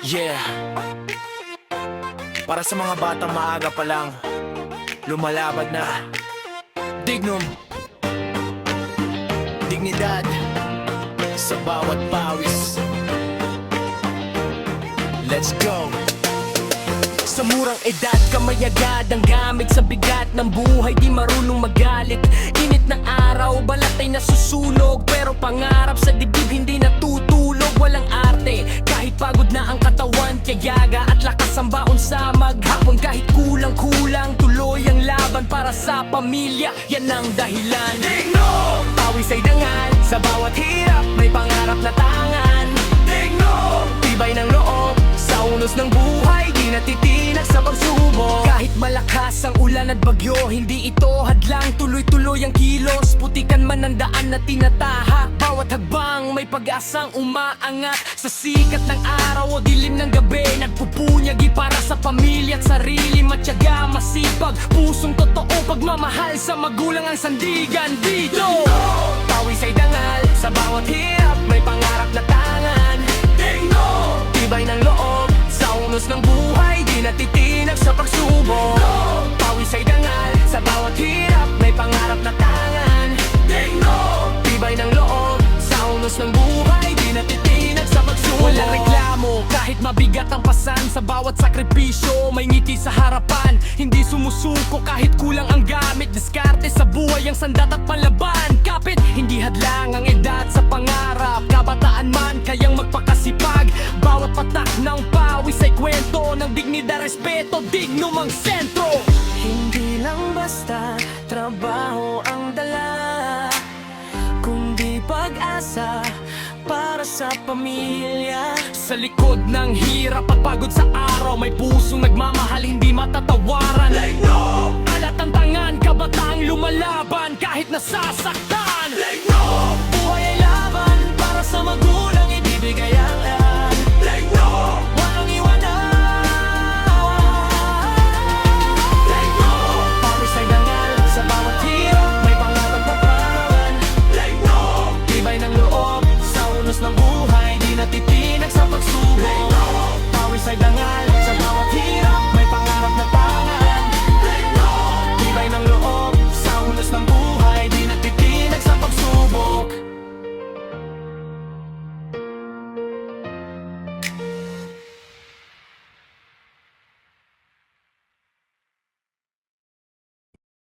Yeah. Para sa mga batang maaga pa lang lumalabad na dignum, dignidad sa bawat pawis. Let's go. Sa murang edad ka may agad ang gamit sa bigat ng buhay, di marunong magalit. Init ng araw, balat ay nasusunog, pero pangarap sa dibdib hindi natutulog. Walang arte, kahit pagod na ang katawan, tiyaga at lakas ang baon sa maghapon. Kahit kulang-kulang, tuloy ang laban para sa pamilya, yan ang dahilan. Digno! Pawis ay dangal, sa bawat hirap may pangarap na tangan. Digno! Tibay ng loob, sa unos ng buhay, di natitinag sa pagsubok. Kahit malakas ang ulan at bagyo, hindi ito hadlang, tuloy-tuloy ang kilos. Putikan man ang daan na tinatahak, bawat hagbang may pag-asang umaangat. Sa sikat ng araw o dilim ng gabi, nagpupunyagi para sa pamilya at sarili. Matyaga, masipag, pusong totoo, pagmamahal sa magulang ang sandigan dito. Pawis ay dangal, sa bawat hirap may pangarap na tangan. Digno! Tibay ng loob, sa unos ng buhay, di natitinag sa pagsubok. Pawis ay dangal, sa bawat hirap may pangarap na tangan. Digno! Tibay ng loob, sa unos ng buhay, di natitinag sa pagsubok. Walang reklamo, kahit mabigat ang pasan, sa bawat sakripisyo may ngiti sa harapan. Hindi sumusuko kahit kulang ang gamit, diskarte sa buhay ang sandat at panlaban. Kapit, hindi hadlang ang edad sa pangarap, kabataan man kayang magpakasipag. Bawat patak ng pawis ay kwento ng dignidad, respeto, digno mang sentro. Hindi lang basta trabaho ang dala, kundi pag-asa para sa pamilya. Sa likod ng hirap at pagod sa araw, may pusong nagmamahal, hindi matatawaran. Legno! Alat ang tangan, kabataang lumalaban kahit nasasaktan. Legno!